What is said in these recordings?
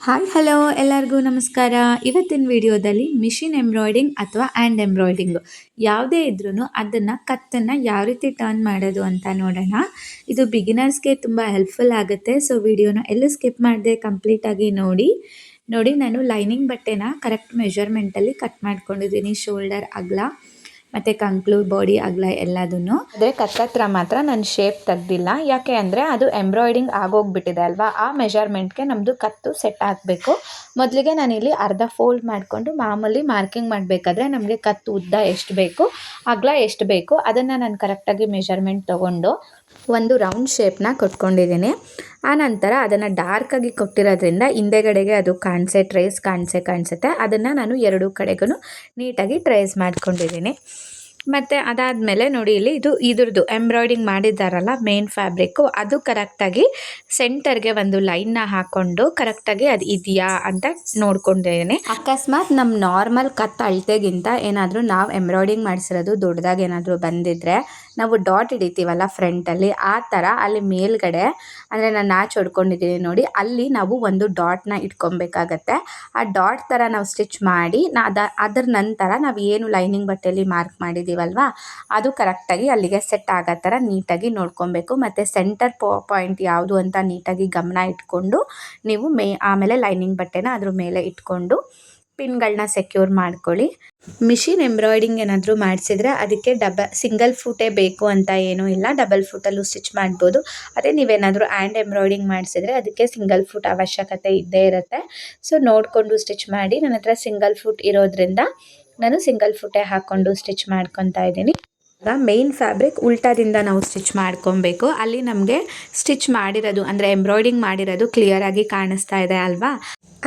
Hi hello ಎಲ್ಲರಿಗೂ ನಮಸ್ಕಾರ. ಇವತ್ತಿನ ವಿಡಿಯೋದಲ್ಲಿ ಮಿಷಿನ್ ಎಂಬ್ರಾಯ್ಡಿಂಗ್ ಅಥವಾ ಹ್ಯಾಂಡ್ ಎಂಬ್ರಾಯ್ಡಿಂಗು ಯಾವುದೇ ಇದ್ರೂ ಅದನ್ನು ಕತ್ತನ್ನು ಯಾವ ರೀತಿ ಟರ್ನ್ ಮಾಡೋದು ಅಂತ ನೋಡೋಣ. ಇದು ಬಿಗಿನರ್ಸ್ಗೆ ತುಂಬ ಹೆಲ್ಪ್ಫುಲ್ ಆಗುತ್ತೆ. ಸೊ ವಿಡಿಯೋನ ಎಲ್ಲೂ ಸ್ಕಿಪ್ ಮಾಡದೆ ಕಂಪ್ಲೀಟಾಗಿ ನೋಡಿ. ನಾನು ಲೈನಿಂಗ್ ಬಟ್ಟೆನ ಕರೆಕ್ಟ್ ಮೆಷರ್ಮೆಂಟಲ್ಲಿ ಕಟ್ ಮಾಡ್ಕೊಂಡಿದ್ದೀನಿ. ಶೋಲ್ಡರ್ ಅಗಲ ಮತ್ತು ಕಂಕ್ಳು ಬಾಡಿ ಅಗಲ ಎಲ್ಲದನ್ನು. ಆದರೆ ಕತ್ತತ್ರ ಮಾತ್ರ ನಾನು ಶೇಪ್ ತೆಗ್ದಿಲ್ಲ. ಯಾಕೆ ಅಂದರೆ ಅದು ಎಂಬ್ರಾಯ್ಡಿಂಗ್ ಆಗೋಗ್ಬಿಟ್ಟಿದೆ ಅಲ್ವಾ, ಆ ಮೆಷರ್ಮೆಂಟ್ಗೆ ನಮ್ಮದು ಕತ್ತು ಸೆಟ್ ಆಗಬೇಕು. ಮೊದಲಿಗೆ ನಾನಿಲ್ಲಿ ಅರ್ಧ ಫೋಲ್ಡ್ ಮಾಡಿಕೊಂಡು ಮಾಮೂಲಿ ಮಾರ್ಕಿಂಗ್ ಮಾಡಬೇಕಾದ್ರೆ ನಮಗೆ ಕತ್ತು ಉದ್ದ ಎಷ್ಟು ಬೇಕು, ಅಗಲ ಎಷ್ಟು ಬೇಕು ಅದನ್ನು ನಾನು ಕರೆಕ್ಟಾಗಿ ಮೆಷರ್ಮೆಂಟ್ ತೊಗೊಂಡು ಒಂದು ರೌಂಡ್ ಶೇಪ್ನ ಕೊಟ್ಕೊಂಡಿದ್ದೀನಿ. ಆನಂತರ ಅದನ್ನು ಡಾರ್ಕಾಗಿ ಕೊಟ್ಟಿರೋದ್ರಿಂದ ಹಿಂದೆಗಡೆಗೆ ಅದು ಟ್ರೇಸ್ ಕಾಣಿಸುತ್ತೆ. ಅದನ್ನು ನಾನು ಎರಡೂ ಕಡೆಗೂ ನೀಟಾಗಿ ಟ್ರೇಸ್ ಮಾಡ್ಕೊಂಡಿದ್ದೀನಿ. ಮತ್ತು ಅದಾದಮೇಲೆ ನೋಡಿ ಇಲ್ಲಿ ಇದ್ರದ್ದು ಎಂಬ್ರಾಯ್ಡಿಂಗ್ ಮಾಡಿದ್ದಾರಲ್ಲ ಮೇನ್ ಫ್ಯಾಬ್ರಿಕ್ಕು, ಅದು ಕರೆಕ್ಟಾಗಿ ಸೆಂಟರ್ಗೆ ಒಂದು ಲೈನ್ನ ಹಾಕ್ಕೊಂಡು ಕರೆಕ್ಟಾಗಿ ಅದು ಇದೆಯಾ ಅಂತ ನೋಡ್ಕೊಂಡಿದ್ದೀನಿ. ಅಕಸ್ಮಾತ್ ನಮ್ಮ ನಾರ್ಮಲ್ ಕತ್ತು ಅಳತೆಗಿಂತ ಏನಾದರೂ ನಾವು ಎಂಬ್ರಾಯ್ಡಿಂಗ್ ಮಾಡಿಸಿರೋದು ದೊಡ್ಡದಾಗಿ ಏನಾದರೂ ಬಂದಿದ್ದರೆ ನಾವು ಡಾಟ್ ಹಿಡಿತೀವಲ್ಲ ಫ್ರಂಟಲ್ಲಿ, ಆ ಥರ ಅಲ್ಲಿ ಮೇಲ್ಗಡೆ ಅಂದರೆ ನಾನು ನಾಚ್ ಹೊಡ್ಕೊಂಡಿದ್ದೀನಿ ನೋಡಿ, ಅಲ್ಲಿ ನಾವು ಒಂದು ಡಾಟ್ನ ಇಟ್ಕೊಬೇಕಾಗತ್ತೆ. ಆ ಡಾಟ್ ಥರ ನಾವು ಸ್ಟಿಚ್ ಮಾಡಿ ಅದರ ನಂತರ ನಾವು ಏನು ಲೈನಿಂಗ್ ಬಟ್ಟೆಯಲ್ಲಿ ಮಾರ್ಕ್ ಮಾಡಿದ್ದೀವಲ್ವಾ, ಅದು ಕರೆಕ್ಟಾಗಿ ಅಲ್ಲಿಗೆ ಸೆಟ್ ಆಗೋ ಥರ ನೀಟಾಗಿ ನೋಡ್ಕೊಬೇಕು. ಮತ್ತು ಸೆಂಟರ್ ಪಾಯಿಂಟ್ ಯಾವುದು ಅಂತ ನೀಟಾಗಿ ಗಮನ ಇಟ್ಕೊಂಡು ನೀವು ಆಮೇಲೆ ಲೈನಿಂಗ್ ಬಟ್ಟೆನ ಅದ್ರ ಮೇಲೆ ಇಟ್ಕೊಂಡು ಪಿನ್ಗಳನ್ನ ಸೆಕ್ಯೂರ್ ಮಾಡ್ಕೊಳ್ಳಿ. ಮಿಷಿನ್ ಎಂಬ್ರಾಯ್ಡಿಂಗ್ ಏನಾದರೂ ಮಾಡಿಸಿದ್ರೆ ಅದಕ್ಕೆ ಸಿಂಗಲ್ ಫೂಟೇ ಬೇಕು ಅಂತ ಏನೂ ಇಲ್ಲ, ಡಬಲ್ ಫೂಟಲ್ಲೂ ಸ್ಟಿಚ್ ಮಾಡ್ಬೋದು. ಅದೇ ನೀವೇನಾದರೂ ಹ್ಯಾಂಡ್ ಎಂಬ್ರಾಯ್ಡಿಂಗ್ ಮಾಡಿಸಿದ್ರೆ ಅದಕ್ಕೆ ಸಿಂಗಲ್ ಫೂಟ್ ಅವಶ್ಯಕತೆ ಇದ್ದೇ ಇರುತ್ತೆ. ಸೊ ನೋಡಿಕೊಂಡು ಸ್ಟಿಚ್ ಮಾಡಿ. ನನ್ನ ಹತ್ರ ಸಿಂಗಲ್ ಫೂಟ್ ಇರೋದ್ರಿಂದ ನಾನು ಸಿಂಗಲ್ ಫೂಟೇ ಹಾಕ್ಕೊಂಡು ಸ್ಟಿಚ್ ಮಾಡ್ಕೊತಾ ಇದ್ದೀನಿ. ಈಗ ಮೇನ್ ಫ್ಯಾಬ್ರಿಕ್ ಉಲ್ಟಾದಿಂದ ನಾವು ಸ್ಟಿಚ್ ಮಾಡ್ಕೊಬೇಕು. ಅಲ್ಲಿ ನಮಗೆ ಸ್ಟಿಚ್ ಮಾಡಿರೋದು ಅಂದರೆ ಎಂಬ್ರಾಯ್ಡಿಂಗ್ ಮಾಡಿರೋದು ಕ್ಲಿಯರಾಗಿ ಕಾಣಿಸ್ತಾ ಇದೆ ಅಲ್ವಾ,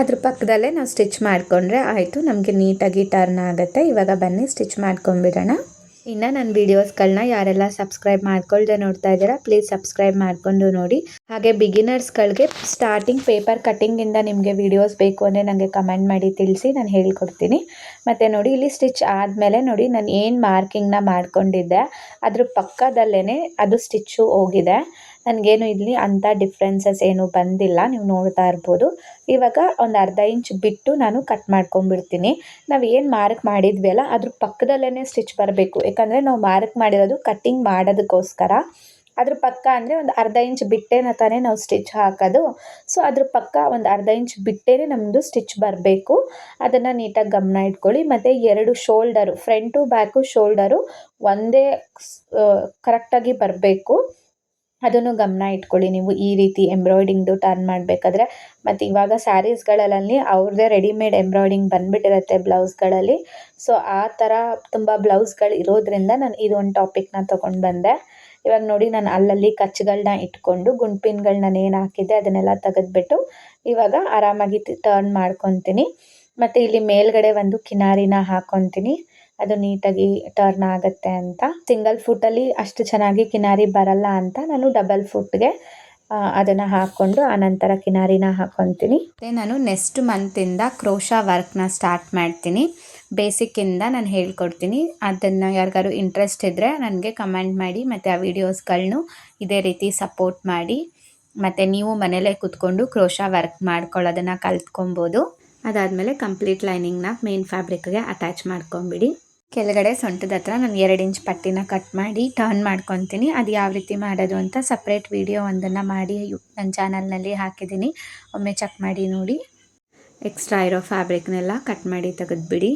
ಅದ್ರ ಪಕ್ಕದಲ್ಲೇ ನಾವು ಸ್ಟಿಚ್ ಮಾಡಿಕೊಂಡ್ರೆ ಆಯಿತು, ನಮಗೆ ನೀಟಾಗಿ ಟರ್ನ್ ಆಗುತ್ತೆ. ಇವಾಗ ಬನ್ನಿ ಸ್ಟಿಚ್ ಮಾಡ್ಕೊಂಬಿಡೋಣ. ಇನ್ನು ನನ್ನ ವೀಡಿಯೋಸ್ಗಳನ್ನ ಯಾರೆಲ್ಲ ಸಬ್ಸ್ಕ್ರೈಬ್ ಮಾಡ್ಕೊಳ್ದೆ ನೋಡ್ತಾ ಇದ್ದೀರಾ ಪ್ಲೀಸ್ ಸಬ್ಸ್ಕ್ರೈಬ್ ಮಾಡಿಕೊಂಡು ನೋಡಿ. ಹಾಗೆ ಬಿಗಿನರ್ಸ್ಗಳಿಗೆ ಸ್ಟಾರ್ಟಿಂಗ್ ಪೇಪರ್ ಕಟ್ಟಿಂಗಿಂದ ನಿಮಗೆ ವೀಡಿಯೋಸ್ ಬೇಕು ಅಂದರೆ ನನಗೆ ಕಮೆಂಟ್ ಮಾಡಿ ತಿಳಿಸಿ, ನಾನು ಹೇಳ್ಕೊಡ್ತೀನಿ. ಮತ್ತು ನೋಡಿ ಇಲ್ಲಿ ಸ್ಟಿಚ್ ಆದಮೇಲೆ ನೋಡಿ ನಾನು ಏನು ಮಾರ್ಕಿಂಗ್ನ ಮಾಡ್ಕೊಂಡಿದ್ದೆ ಅದ್ರ ಪಕ್ಕದಲ್ಲೇ ಅದು ಸ್ಟಿಚ್ಚು ಹೋಗಿದೆ. ನನಗೇನು ಇಲ್ಲಿ ಅಂಥ ಡಿಫ್ರೆನ್ಸಸ್ ಏನು ಬಂದಿಲ್ಲ, ನೀವು ನೋಡ್ತಾ ಇರ್ಬೋದು. ಇವಾಗ ಒಂದು ಅರ್ಧ ಇಂಚ್ ಬಿಟ್ಟು ನಾನು ಕಟ್ ಮಾಡ್ಕೊಂಬಿಡ್ತೀನಿ. ನಾವು ಏನು ಮಾರ್ಕ್ ಮಾಡಿದ್ವಿ ಅಲ್ಲ ಅದ್ರ ಪಕ್ಕದಲ್ಲೇ ಸ್ಟಿಚ್ ಬರಬೇಕು. ಯಾಕಂದರೆ ನಾವು ಮಾರ್ಕ್ ಮಾಡಿರೋದು ಕಟ್ಟಿಂಗ್ ಮಾಡೋದಕ್ಕೋಸ್ಕರ. ಅದ್ರ ಪಕ್ಕ ಅಂದರೆ ಒಂದು ಅರ್ಧ ಇಂಚ್ ಬಿಟ್ಟೇನ ತಾನೇ ನಾವು ಸ್ಟಿಚ್ ಹಾಕೋದು. ಸೊ ಅದ್ರ ಪಕ್ಕ ಒಂದು ಅರ್ಧ ಇಂಚ್ ಬಿಟ್ಟೇ ನಮ್ಮದು ಸ್ಟಿಚ್ ಬರಬೇಕು. ಅದನ್ನು ನೀಟಾಗಿ ಗಮನ ಇಟ್ಕೊಳ್ಳಿ. ಮತ್ತು ಎರಡು ಶೋಲ್ಡರು, ಫ್ರಂಟು ಬ್ಯಾಕು ಶೋಲ್ಡರು ಒಂದೇ ಕರೆಕ್ಟಾಗಿ ಬರಬೇಕು. ಅದನ್ನು ಗಮನ ಇಟ್ಕೊಳ್ಳಿ ನೀವು ಈ ರೀತಿ ಎಂಬ್ರಾಯ್ಡಿಂಗ್ದು ಟರ್ನ್ ಮಾಡಬೇಕಾದ್ರೆ. ಮತ್ತು ಇವಾಗ ಸ್ಯಾರೀಸ್ಗಳಲ್ಲಿ ಅವ್ರದ್ದೇ ರೆಡಿಮೇಡ್ ಎಂಬ್ರಾಯ್ಡಿಂಗ್ ಬಂದುಬಿಟ್ಟಿರುತ್ತೆ ಬ್ಲೌಸ್ಗಳಲ್ಲಿ. ಸೊ ಆ ಥರ ತುಂಬ ಬ್ಲೌಸ್ಗಳು ಇರೋದ್ರಿಂದ ನಾನು ಇದೊಂದು ಟಾಪಿಕ್ನ ತೊಗೊಂಡು ಬಂದೆ. ಇವಾಗ ನೋಡಿ ನಾನು ಅಲ್ಲಲ್ಲಿ ಕಚ್ಗಳನ್ನ ಇಟ್ಕೊಂಡು ಗುಂಡ್ಪಿನ್ಗಳನ್ನ ಏನು ಹಾಕಿದ್ದೆ ಅದನ್ನೆಲ್ಲ ತೆಗೆದ್ಬಿಟ್ಟು ಇವಾಗ ಆರಾಮಾಗಿ ಟರ್ನ್ ಮಾಡ್ಕೊತೀನಿ. ಮತ್ತು ಇಲ್ಲಿ ಮೇಲ್ಗಡೆ ಒಂದು ಕಿನಾರಿನ ಹಾಕ್ಕೊತೀನಿ, ಅದು ನೀಟಾಗಿ ಟರ್ನ್ ಆಗುತ್ತೆ ಅಂತ. ಸಿಂಗಲ್ ಫುಟ್ಟಲ್ಲಿ ಅಷ್ಟು ಚೆನ್ನಾಗಿ ಕಿನಾರಿ ಬರಲ್ಲ ಅಂತ ನಾನು ಡಬಲ್ ಫುಟ್ಗೆ ಅದನ್ನು ಹಾಕ್ಕೊಂಡು ಆನಂತರ ಕಿನಾರಿನ ಹಾಕ್ಕೊತೀನಿ. ಮತ್ತು ನಾನು ನೆಕ್ಸ್ಟ್ ಮಂತಿಂದ ಕ್ರೋಶಾ ವರ್ಕ್ನ ಸ್ಟಾರ್ಟ್ ಮಾಡ್ತೀನಿ. ಬೇಸಿಕ್ಕಿಂದ ನಾನು ಹೇಳ್ಕೊಡ್ತೀನಿ. ಅದನ್ನು ಯಾರಿಗಾರು ಇಂಟ್ರೆಸ್ಟ್ ಇದ್ದರೆ ನನಗೆ ಕಮೆಂಟ್ ಮಾಡಿ ಮತ್ತು ಆ ವಿಡಿಯೋಸ್ಗಳನ್ನೂ ಇದೇ ರೀತಿ ಸಪೋರ್ಟ್ ಮಾಡಿ. ಮತ್ತು ನೀವು ಮನೇಲೇ ಕೂತ್ಕೊಂಡು ಕ್ರೋಶಾ ವರ್ಕ್ ಮಾಡ್ಕೊಳ್ಳೋದನ್ನು ಕಲ್ತ್ಕೊಬೋದು. ಅದಾದಮೇಲೆ ಕಂಪ್ಲೀಟ್ ಲೈನಿಂಗ್ನ ಮೇನ್ ಫ್ಯಾಬ್ರಿಕ್ಗೆ ಅಟ್ಯಾಚ್ ಮಾಡ್ಕೊಂಬಿಡಿ. ಕೆಳಗಡೆ ಸೊಂಟದ ಹತ್ರ ನಾನು 2 ಇಂಚ್ ಪಟ್ಟಿನ ಕಟ್ ಮಾಡಿ ಟರ್ನ್ ಮಾಡ್ಕೊತೀನಿ. ಅದು ಯಾವ ರೀತಿ ಮಾಡೋದು ಅಂತ ಸಪ್ರೇಟ್ ವಿಡಿಯೋ ಒಂದನ್ನು ಮಾಡಿ ನನ್ನ ಚಾನಲ್ನಲ್ಲಿ ಹಾಕಿದ್ದೀನಿ, ಒಮ್ಮೆ ಚೆಕ್ ಮಾಡಿ ನೋಡಿ. ಎಕ್ಸ್ಟ್ರಾ ಇರೋ ಫ್ಯಾಬ್ರಿಕ್ನೆಲ್ಲ ಕಟ್ ಮಾಡಿ ತೆಗೆದುಬಿಡಿ.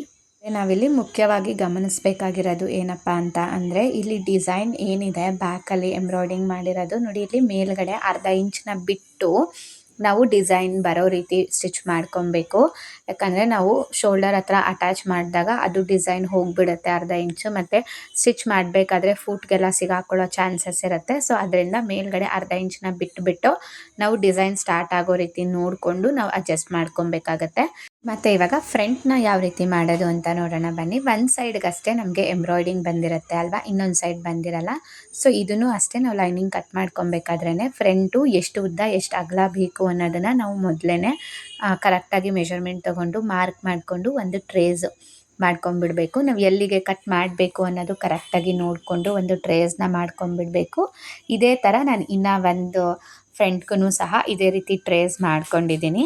ನಾವಿಲ್ಲಿ ಮುಖ್ಯವಾಗಿ ಗಮನಿಸಬೇಕಾಗಿರೋದು ಏನಪ್ಪ ಅಂತ ಅಂದರೆ ಇಲ್ಲಿ ಡಿಸೈನ್ ಏನಿದೆ ಬ್ಯಾಕಲ್ಲಿ ಎಂಬ್ರಾಯ್ಡಿಂಗ್ ಮಾಡಿರೋದು ನೋಡಿ, ಇಲ್ಲಿ ಮೇಲ್ಗಡೆ ಅರ್ಧ ಇಂಚನ್ನ ಬಿಟ್ಟು ನಾವು ಡಿಸೈನ್ ಬರೋ ರೀತಿ ಸ್ಟಿಚ್ ಮಾಡ್ಕೊಬೇಕು. ಯಾಕಂದರೆ ನಾವು ಶೋಲ್ಡರ್ ಹತ್ರ ಅಟ್ಯಾಚ್ ಮಾಡಿದಾಗ ಅದು ಡಿಸೈನ್ ಹೋಗಿಬಿಡುತ್ತೆ ಅರ್ಧ ಇಂಚು, ಮತ್ತು ಸ್ಟಿಚ್ ಮಾಡಬೇಕಾದ್ರೆ ಫೂಟ್ಗೆಲ್ಲ ಸಿಗಾಕೊಳ್ಳೋ ಚಾನ್ಸಸ್ ಇರುತ್ತೆ. ಸೊ ಅದರಿಂದ ಮೇಲ್ಗಡೆ ಅರ್ಧ ಇಂಚನ್ನ ಬಿಟ್ಟು ನಾವು ಡಿಸೈನ್ ಸ್ಟಾರ್ಟ್ ಆಗೋ ರೀತಿ ನೋಡಿಕೊಂಡು ನಾವು ಅಡ್ಜಸ್ಟ್ ಮಾಡ್ಕೊಬೇಕಾಗತ್ತೆ. ಮತ್ತು ಇವಾಗ ಫ್ರಂಟ್ನ ಯಾವ ರೀತಿ ಮಾಡೋದು ಅಂತ ನೋಡೋಣ ಬನ್ನಿ. ಒಂದು ಸೈಡ್ಗಷ್ಟೇ ನಮಗೆ ಎಂಬ್ರಾಯ್ಡಿಂಗ್ ಬಂದಿರುತ್ತೆ ಅಲ್ವಾ, ಇನ್ನೊಂದು ಸೈಡ್ ಬಂದಿರಲ್ಲ. ಸೊ ಇದನ್ನು ಅಷ್ಟೇ ನಾವು ಲೈನಿಂಗ್ ಕಟ್ ಮಾಡ್ಕೊಬೇಕಾದ್ರೇ ಫ್ರಂಟು ಎಷ್ಟು ಉದ್ದ ಎಷ್ಟು ಅಗಲ ಬೇಕು ಅನ್ನೋದನ್ನು ನಾವು ಮೊದಲೇ ಕರೆಕ್ಟಾಗಿ ಮೆಷರ್ಮೆಂಟ್ ತೊಗೊಂಡು ಮಾರ್ಕ್ ಮಾಡಿಕೊಂಡು ಒಂದು ಟ್ರೇಸ್ ಮಾಡ್ಕೊಂಬಿಡಬೇಕು. ನಾವು ಎಲ್ಲಿಗೆ ಕಟ್ ಮಾಡಬೇಕು ಅನ್ನೋದು ಕರೆಕ್ಟಾಗಿ ನೋಡಿಕೊಂಡು ಒಂದು ಟ್ರೇಸ್ನ ಮಾಡ್ಕೊಂಬಿಡಬೇಕು. ಇದೇ ಥರ ನಾನು ಇನ್ನೂ ಒಂದು ಫ್ರಂಟ್ಗೂ ಸಹ ಇದೇ ರೀತಿ ಟ್ರೇಸ್ ಮಾಡ್ಕೊಂಡಿದ್ದೀನಿ.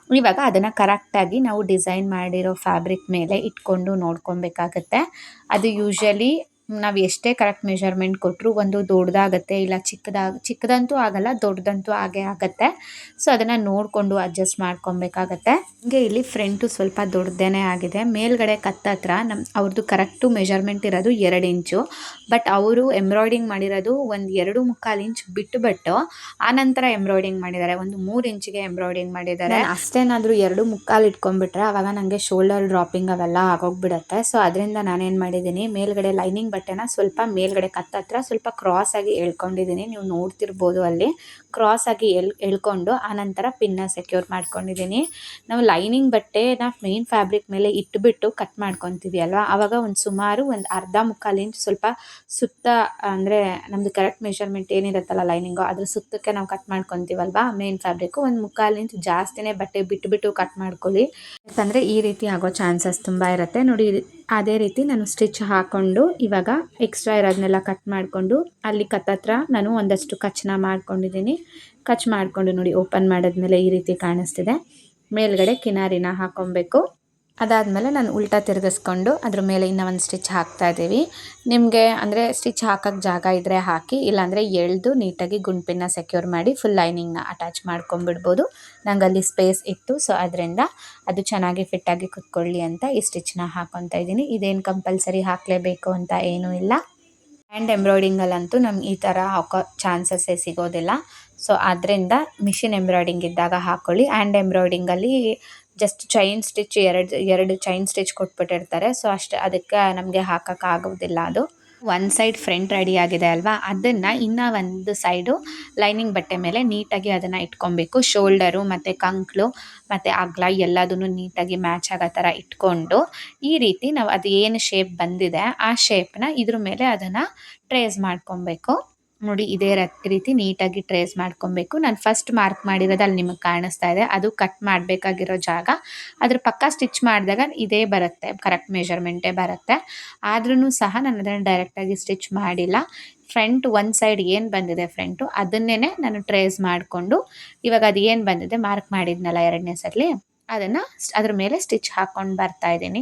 ಇವಾಗ ಅದನ್ನು ಕರೆಕ್ಟಾಗಿ ನಾವು ಡಿಸೈನ್ ಮಾಡಿರೋ ಫ್ಯಾಬ್ರಿಕ್ ಮೇಲೆ ಇಟ್ಕೊಂಡು ನೋಡ್ಕೊಬೇಕಾಗತ್ತೆ. ಅದು ಯೂಶ್ವಲಿ ನಾವು ಎಷ್ಟೇ ಕರೆಕ್ಟ್ ಮೆಷರ್ಮೆಂಟ್ ಕೊಟ್ಟರು ಒಂದು ದೊಡ್ಡದಾಗತ್ತೆ, ಇಲ್ಲ ಚಿಕ್ಕದಂತೂ ಆಗಲ್ಲ, ದೊಡ್ಡದಂತೂ ಆಗೇ ಆಗುತ್ತೆ. ಸೊ ಅದನ್ನು ನೋಡಿಕೊಂಡು ಅಡ್ಜಸ್ಟ್ ಮಾಡ್ಕೊಬೇಕಾಗತ್ತೆ. ಹಂಗೆ ಇಲ್ಲಿ ಫ್ರಂಟು ಸ್ವಲ್ಪ ದೊಡ್ಡದೇನೆ ಆಗಿದೆ. ಮೇಲ್ಗಡೆ ಕತ್ತತ್ರ ಅವ್ರದ್ದು ಕರೆಕ್ಟು ಮೆಷರ್ಮೆಂಟ್ ಇರೋದು 2 ಇಂಚು. ಬಟ್ ಅವರು ಎಂಬ್ರಾಯ್ಡಿಂಗ್ ಮಾಡಿರೋದು ಒಂದು 2.25 ಇಂಚ್ ಬಿಟ್ಟು ಆನಂತರ ಎಂಬ್ರಾಯ್ಡಿಂಗ್ ಮಾಡಿದ್ದಾರೆ. ಒಂದು 3 ಇಂಚಿಗೆ ಎಂಬ್ರಾಯ್ಡಿಂಗ್ ಮಾಡಿದ್ದಾರೆ. ಅಷ್ಟೇನಾದರೂ 2.25 ಇಟ್ಕೊಂಡ್ಬಿಟ್ರೆ ಆವಾಗ ನನಗೆ ಶೋಲ್ಡರ್ ಡ್ರಾಪಿಂಗ್ ಅವೆಲ್ಲ ಆಗೋಗ್ಬಿಡುತ್ತೆ. ಸೊ ಅದರಿಂದ ನಾನೇನು ಮಾಡಿದ್ದೀನಿ, ಮೇಲ್ಗಡೆ ಲೈನಿಂಗ್ ಬಟ್ಟೆನ ಸ್ವಲ್ಪ ಮೇಲ್ಗಡೆ ಕತ್ತತ್ರ ಸ್ವಲ್ಪ ಕ್ರಾಸ್ ಆಗಿ ಎಳ್ಕೊಂಡಿದ್ದೀನಿ. ನೀವು ನೋಡ್ತಿರ್ಬೋದು, ಅಲ್ಲಿ ಕ್ರಾಸ್ ಆಗಿ ಎಳ್ಕೊಂಡು ಆನಂತರ ಪಿನ್ನ ಸೆಕ್ಯೂರ್ ಮಾಡ್ಕೊಂಡಿದ್ದೀನಿ. ನಾವು ಲೈನಿಂಗ್ ಬಟ್ಟೆನ ಮೇನ್ ಫ್ಯಾಬ್ರಿಕ್ ಮೇಲೆ ಇಟ್ಬಿಟ್ಟು ಕಟ್ ಮಾಡ್ಕೊತೀವಿ ಅಲ್ವಾ, ಆವಾಗ ಒಂದು ಸುಮಾರು ಒಂದು 1/2-1/4 ಇಂಚ್ ಸ್ವಲ್ಪ ಸುತ್ತ, ಅಂದರೆ ನಮ್ಮದು ಕರೆಕ್ಟ್ ಮೆಷರ್ಮೆಂಟ್ ಏನಿರುತ್ತಲ್ಲ ಲೈನಿಂಗು, ಅದ್ರ ಸುತ್ತಕ್ಕೆ ನಾವು ಕಟ್ ಮಾಡ್ಕೊತೀವಲ್ವಾ ಮೇನ್ ಫ್ಯಾಬ್ರಿಕ್ಕು, ಒಂದು 1/4 ಇಂಚ್ ಜಾಸ್ತಿನೇ ಬಟ್ಟೆ ಬಿಟ್ಟು ಕಟ್ ಮಾಡ್ಕೊಳ್ಳಿ. ಯಾಕಂದರೆ ಈ ರೀತಿ ಆಗೋ ಚಾನ್ಸಸ್ ತುಂಬ ಇರುತ್ತೆ ನೋಡಿ. ಅದೇ ರೀತಿ ನಾನು ಸ್ಟಿಚ್ ಹಾಕ್ಕೊಂಡು ಇವಾಗ ಎಕ್ಸ್ಟ್ರಾ ಇರೋದನ್ನೆಲ್ಲ ಕಟ್ ಮಾಡಿಕೊಂಡು ಅಲ್ಲಿ ಕತ್ತತ್ರ ನಾನು ಒಂದಷ್ಟು ಕಚ್ನ ಮಾಡ್ಕೊಂಡಿದ್ದೀನಿ. ಕಚ್ ಮಾಡಿಕೊಂಡು ನೋಡಿ, ಓಪನ್ ಮಾಡಿದ್ಮೇಲೆ ಈ ರೀತಿ ಕಾಣಿಸ್ತಿದೆ. ಮೇಲ್ಗಡೆ ಕಿನಾರಿನ ಹಾಕ್ಕೊಬೇಕು. ಅದಾದಮೇಲೆ ನಾನು ಉಲ್ಟಾ ತಿರುಗಿಸ್ಕೊಂಡು ಅದ್ರ ಮೇಲೆ ಇನ್ನೂ ಒಂದು ಸ್ಟಿಚ್ ಹಾಕ್ತಾಯಿದ್ದೀವಿ. ನಿಮಗೆ ಅಂದರೆ ಸ್ಟಿಚ್ ಹಾಕೋಕ್ಕೆ ಜಾಗ ಇದ್ದರೆ ಹಾಕಿ, ಇಲ್ಲಾಂದರೆ ಎಳೆದು ನೀಟಾಗಿ ಗುಂಪಿನ ಸೆಕ್ಯೂರ್ ಮಾಡಿ ಫುಲ್ ಲೈನಿಂಗ್ನ ಅಟ್ಯಾಚ್ ಮಾಡ್ಕೊಂಬಿಡ್ಬೋದು. ನಂಗೆ ಅಲ್ಲಿ ಸ್ಪೇಸ್ ಇತ್ತು, ಸೊ ಅದರಿಂದ ಅದು ಚೆನ್ನಾಗಿ ಫಿಟ್ಟಾಗಿ ಕುತ್ಕೊಳ್ಳಿ ಅಂತ ಈ ಸ್ಟಿಚ್ನ ಹಾಕ್ಕೊತಾ ಇದ್ದೀನಿ. ಇದೇನು ಕಂಪಲ್ಸರಿ ಹಾಕಲೇಬೇಕು ಅಂತ ಏನೂ ಇಲ್ಲ. ಹ್ಯಾಂಡ್ ಎಂಬ್ರಾಯ್ಡಿಂಗಲ್ಲಂತೂ ನಮ್ಗೆ ಈ ಥರ ಹಾಕೋ ಚಾನ್ಸಸ್ಸೇ ಸಿಗೋದಿಲ್ಲ. ಸೊ ಆದ್ದರಿಂದ ಮಿಷಿನ್ ಎಂಬ್ರಾಯ್ಡಿಂಗ್ ಇದ್ದಾಗ ಹಾಕ್ಕೊಳ್ಳಿ. ಹ್ಯಾಂಡ್ ಎಂಬ್ರಾಯ್ಡಿಂಗಲ್ಲಿ ಜಸ್ಟ್ ಚೈನ್ ಸ್ಟಿಚ್ ಎರಡು ಚೈನ್ ಸ್ಟಿಚ್ ಕೊಟ್ಬಿಟ್ಟಿರ್ತಾರೆ. ಸೊ ಅದಕ್ಕೆ ನಮಗೆ ಹಾಕೋಕ್ಕಾಗೋದಿಲ್ಲ. ಅದು ಒಂದು ಸೈಡ್ ಫ್ರಂಟ್ ರೆಡಿ ಆಗಿದೆ ಅಲ್ವಾ, ಅದನ್ನು ಇನ್ನೂ ಒಂದು ಸೈಡು ಲೈನಿಂಗ್ ಬಟ್ಟೆ ಮೇಲೆ ನೀಟಾಗಿ ಅದನ್ನು ಇಟ್ಕೊಬೇಕು. ಶೋಲ್ಡರು ಮತ್ತು ಕಂಕ್ಳು ಮತ್ತು ಅಗಲ ಎಲ್ಲದನ್ನು ನೀಟಾಗಿ ಮ್ಯಾಚ್ ಆಗೋ ಥರ ಇಟ್ಕೊಂಡು ಈ ರೀತಿ ನಾವು ಅದು ಏನು ಶೇಪ್ ಬಂದಿದೆ ಆ ಶೇಪ್ನ ಇದ್ರ ಮೇಲೆ ಅದನ್ನು ಟ್ರೇಸ್ ಮಾಡ್ಕೊಬೇಕು. ನೋಡಿ, ಇದೇ ರೀತಿ ನೀಟಾಗಿ ಟ್ರೇಸ್ ಮಾಡ್ಕೊಬೇಕು. ನಾನು ಫಸ್ಟ್ ಮಾರ್ಕ್ ಮಾಡಿರೋದು ಅಲ್ಲಿ ನಿಮಗೆ ಕಾಣಿಸ್ತಾ ಇದೆ, ಅದು ಕಟ್ ಮಾಡಬೇಕಾಗಿರೋ ಜಾಗ. ಅದ್ರ ಪಕ್ಕ ಸ್ಟಿಚ್ ಮಾಡಿದಾಗ ಇದೇ ಬರುತ್ತೆ, ಕರೆಕ್ಟ್ ಮೆಷರ್ಮೆಂಟೇ ಬರುತ್ತೆ. ಆದ್ರೂ ಸಹ ನಾನು ಅದನ್ನು ಡೈರೆಕ್ಟಾಗಿ ಸ್ಟಿಚ್ ಮಾಡಿಲ್ಲ. ಫ್ರಂಟ್ ಒಂದು ಸೈಡ್ ಏನು ಬಂದಿದೆ ಫ್ರಂಟು, ಅದನ್ನೇ ನಾನು ಟ್ರೇಸ್ ಮಾಡಿಕೊಂಡು ಇವಾಗ ಅದು ಏನು ಬಂದಿದೆ ಮಾರ್ಕ್ ಮಾಡಿದ್ನಲ್ಲ 2ನೇ ಸಲ, ಅದನ್ನು ಅದ್ರ ಮೇಲೆ ಸ್ಟಿಚ್ ಹಾಕ್ಕೊಂಡು ಬರ್ತಾಯಿದ್ದೀನಿ.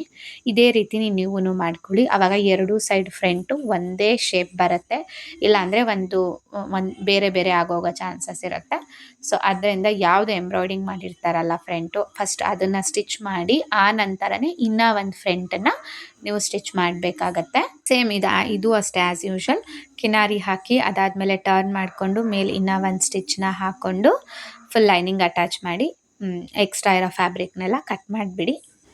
ಇದೇ ರೀತಿ ನೀವು ಮಾಡ್ಕೊಳ್ಳಿ. ಆವಾಗ 2 ಸೈಡ್ ಫ್ರಂಟು ಒಂದೇ ಶೇಪ್ ಬರುತ್ತೆ. ಇಲ್ಲಾಂದರೆ ಒಂದು ಬೇರೆ ಬೇರೆ ಆಗೋಗೋ ಚಾನ್ಸಸ್ ಇರುತ್ತೆ. ಸೊ ಅದರಿಂದ ಯಾವುದು ಎಂಬ್ರಾಯ್ಡಿಂಗ್ ಮಾಡಿರ್ತಾರಲ್ಲ ಫ್ರಂಟು, ಫಸ್ಟ್ ಅದನ್ನು ಸ್ಟಿಚ್ ಮಾಡಿ ಆ ನಂತರನೇ ಇನ್ನೂ ಒಂದು ಫ್ರಂಟನ್ನು ನೀವು ಸ್ಟಿಚ್ ಮಾಡಬೇಕಾಗತ್ತೆ. ಸೇಮ್ ಇದು ಅಷ್ಟೇ ಆ್ಯಸ್ ಯೂಶುವಲ್ ಕಿನಾರಿ ಹಾಕಿ ಅದಾದಮೇಲೆ ಟರ್ನ್ ಮಾಡಿಕೊಂಡು ಮೇಲೆ ಇನ್ನೂ ಒಂದು ಸ್ಟಿಚ್ನ ಹಾಕ್ಕೊಂಡು ಫುಲ್ ಲೈನಿಂಗ್ ಅಟ್ಯಾಚ್ ಮಾಡಿ ಎಕ್ಸ್ಟ್ರಾ ಇರೋ ಫ್ಯಾಬ್ರಿಕ್ನೆಲ್ಲ ಕಟ್ ಮಾಡಿಬಿಡಿ.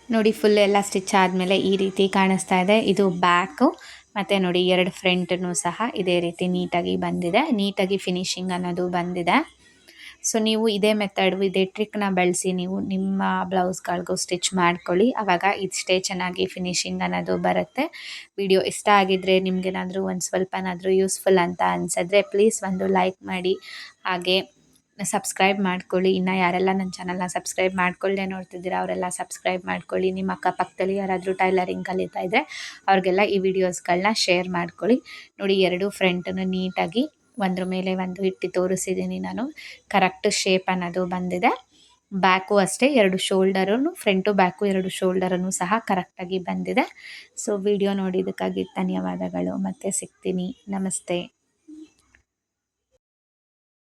ನೋಡಿ, ಫುಲ್ ಎಲ್ಲ ಸ್ಟಿಚ್ ಆದಮೇಲೆ ಈ ರೀತಿ ಕಾಣಿಸ್ತಾ ಇದೆ. ಇದು ಬ್ಯಾಕು ಮತ್ತು ನೋಡಿ 2 ಫ್ರಂಟನ್ನು ಸಹ ಇದೇ ರೀತಿ ನೀಟಾಗಿ ಬಂದಿದೆ. ನೀಟಾಗಿ ಫಿನಿಶಿಂಗ್ ಅನ್ನೋದು ಬಂದಿದೆ. ಸೊ ನೀವು ಇದೇ ಮೆಥಡ್, ಇದೇ ಟ್ರಿಕ್ನ ಬಳಸಿ ನೀವು ನಿಮ್ಮ ಬ್ಲೌಸ್ಗಳಿಗೂ ಸ್ಟಿಚ್ ಮಾಡ್ಕೊಳ್ಳಿ. ಆವಾಗ ಇಷ್ಟೇ ಚೆನ್ನಾಗಿ ಫಿನಿಶಿಂಗ್ ಅನ್ನೋದು ಬರುತ್ತೆ. ವಿಡಿಯೋ ಇಷ್ಟ ಆಗಿದ್ದರೆ, ನಿಮಗೇನಾದರೂ ಒಂದು ಸ್ವಲ್ಪನಾದರೂ ಯೂಸ್ಫುಲ್ ಅಂತ ಅನಿಸಿದ್ರೆ ಪ್ಲೀಸ್ ಒಂದು ಲೈಕ್ ಮಾಡಿ, ಹಾಗೆ ಸಬ್ಸ್ಕ್ರೈಬ್ ಮಾಡ್ಕೊಳ್ಳಿ. ಇನ್ನು ಯಾರೆಲ್ಲ ನನ್ನ ಚಾನಲ್ನ ಸಬ್ಸ್ಕ್ರೈಬ್ ಮಾಡ್ಕೊಳ್ಳದೆ ನೋಡ್ತಿದ್ದೀರಾ ಅವರೆಲ್ಲ ಸಬ್ಸ್ಕ್ರೈಬ್ ಮಾಡ್ಕೊಳ್ಳಿ. ನಿಮ್ಮ ಅಕ್ಕಪಕ್ಕದಲ್ಲಿ ಯಾರಾದರೂ ಟೈಲರಿಂಗ್ ಕಲಿತಾ ಇದ್ದರೆ ಅವ್ರಿಗೆಲ್ಲ ಈ ವಿಡಿಯೋಸ್ಗಳನ್ನ ಶೇರ್ ಮಾಡ್ಕೊಳ್ಳಿ. ನೋಡಿ, 2 ಫ್ರಂಟನ್ನು ನೀಟಾಗಿ ಒಂದ್ರ ಮೇಲೆ ಒಂದು ಇಟ್ಟು ತೋರಿಸಿದ್ದೀನಿ ನಾನು. ಕರೆಕ್ಟ್ ಶೇಪ್ ಅನ್ನೋದು ಬಂದಿದೆ. ಬ್ಯಾಕು ಅಷ್ಟೇ, 2 ಶೋಲ್ಡರನ್ನು, ಫ್ರಂಟು ಬ್ಯಾಕು 2 ಶೋಲ್ಡರನ್ನು ಸಹ ಕರೆಕ್ಟಾಗಿ ಬಂದಿದೆ. ಸೊ ವಿಡಿಯೋ ನೋಡಿದ್ದಕ್ಕಾಗಿ ಧನ್ಯವಾದಗಳು. ಮತ್ತೆ ಸಿಗ್ತೀನಿ. ನಮಸ್ತೆ.